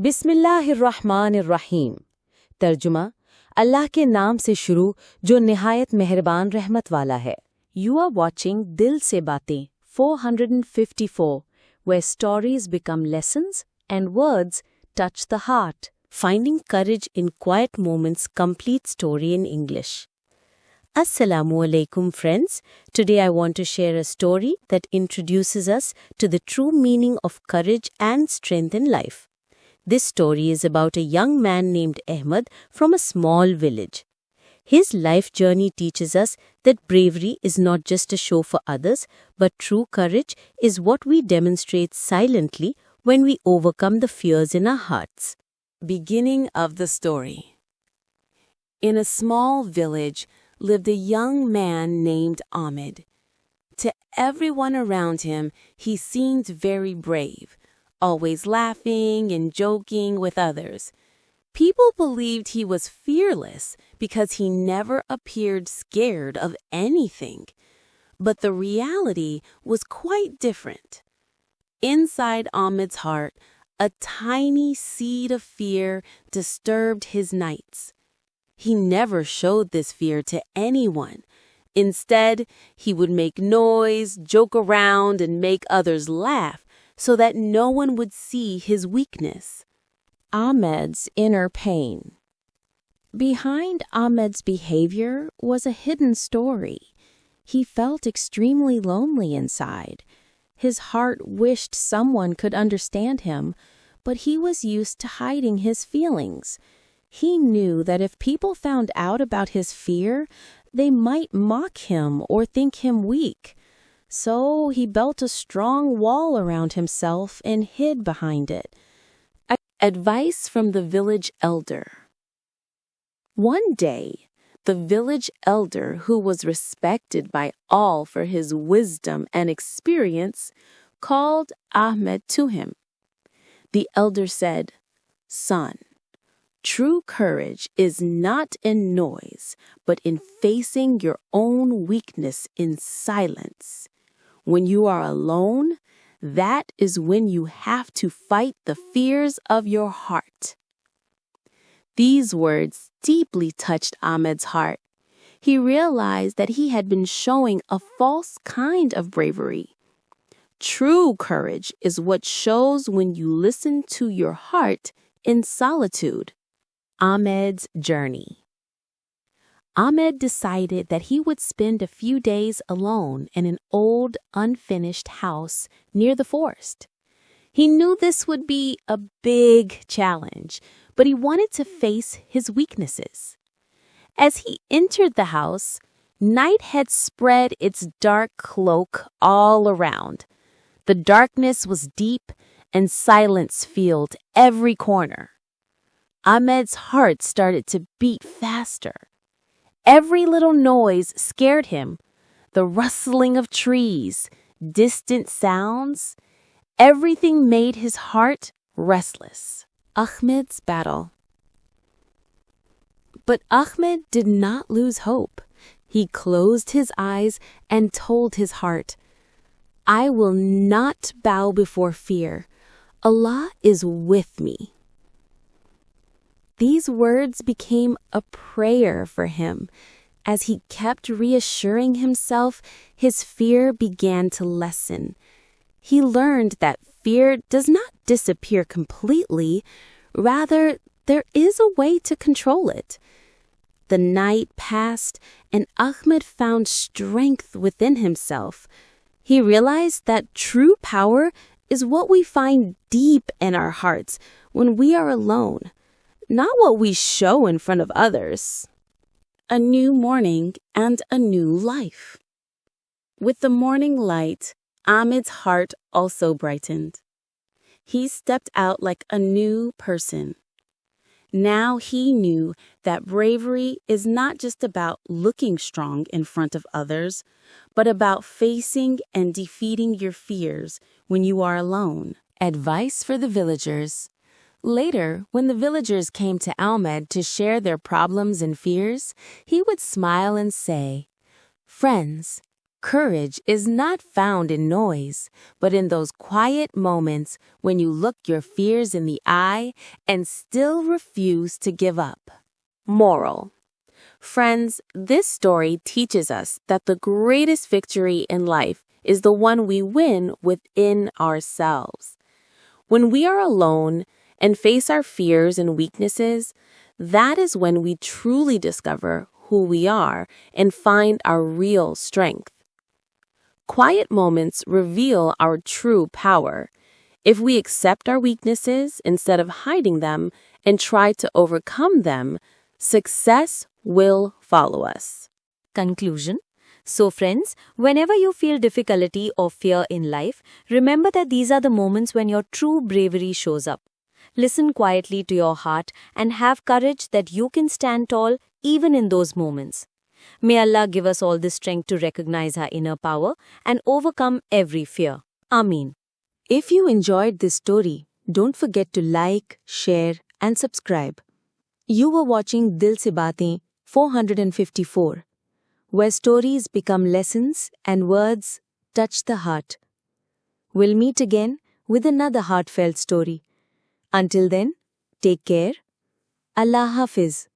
बिस्मिल्लाहिर्रहमानिर्रहीम। तर्जुमा, अल्लाह के नाम से शुरू जो निहायत मेहरबान रहमत वाला है। You are watching दिल से बातें 454, where stories become lessons and words touch the heart. Finding courage in quiet moments, complete story in English. Assalamu alaikum friends. Today I want to share a story that introduces us to the true meaning of courage and strength in life. This story is about a young man named Ahmed from a small village. His life journey teaches us that bravery is not just a show for others, but true courage is what we demonstrate silently when we overcome the fears in our hearts. Beginning of the story. In a small village lived a young man named Ahmed. To everyone around him, he seemed very brave, always laughing and joking with others. People believed he was fearless because he never appeared scared of anything. But the reality was quite different. Inside Ahmed's heart, a tiny seed of fear disturbed his nights. He never showed this fear to anyone. Instead, he would make noise, joke around, and make others laugh so that no one would see his weakness. Ahmed's inner pain. Behind Ahmed's behavior was a hidden story. He felt extremely lonely inside. His heart wished someone could understand him, but he was used to hiding his feelings. He knew that if people found out about his fear, they might mock him or think him weak. So he built a strong wall around himself and hid behind it. Advice from the village elder. One day, the village elder, who was respected by all for his wisdom and experience, called Ahmed to him. The elder said, "Son, true courage is not in noise, but in facing your own weakness in silence. When you are alone, that is when you have to fight the fears of your heart." These words deeply touched Ahmed's heart. He realized that he had been showing a false kind of bravery. True courage is what shows when you listen to your heart in solitude. Ahmed's journey. Ahmed decided that he would spend a few days alone in an old, unfinished house near the forest. He knew this would be a big challenge, but he wanted to face his weaknesses. As he entered the house, night had spread its dark cloak all around. The darkness was deep and silence filled every corner. Ahmed's heart started to beat faster. Every little noise scared him. The rustling of trees, distant sounds, everything made his heart restless. Ahmed's battle. But Ahmed did not lose hope. He closed his eyes and told his heart, "I will not bow before fear. Allah is with me." These words became a prayer for him. As he kept reassuring himself, his fear began to lessen. He learned that fear does not disappear completely. Rather, there is a way to control it. The night passed, and Ahmed found strength within himself. He realized that true power is what we find deep in our hearts when we are alone, not what we show in front of others. A new morning and a new life. With the morning light, Ahmed's heart also brightened. He stepped out like a new person. Now he knew that bravery is not just about looking strong in front of others, but about facing and defeating your fears when you are alone. Advice for the villagers. Later, when the villagers came to Ahmed to share their problems and fears, he would smile and say, "Friends, Courage is not found in noise, but in those quiet moments when you look your fears in the eye and still refuse to give up. Moral. Friends, this story teaches us that the greatest victory in life is the one we win within ourselves. When we are alone and face our fears and weaknesses, that is when we truly discover who we are and find our real strength. Quiet moments reveal our true power. If we accept our weaknesses instead of hiding them and try to overcome them, success will follow us. Conclusion. So friends, whenever you feel difficulty or fear in life, remember that these are the moments when your true bravery shows up. Listen quietly to your heart and have courage that you can stand tall even in those moments. May Allah give us all the strength to recognize our inner power and overcome every fear. Ameen. If you enjoyed this story, don't forget to like, share, and subscribe. You were watching Dil Se Baatein 454, where stories become lessons and words touch the heart. We'll meet again with another heartfelt story. Until then, take care. Allah Hafiz.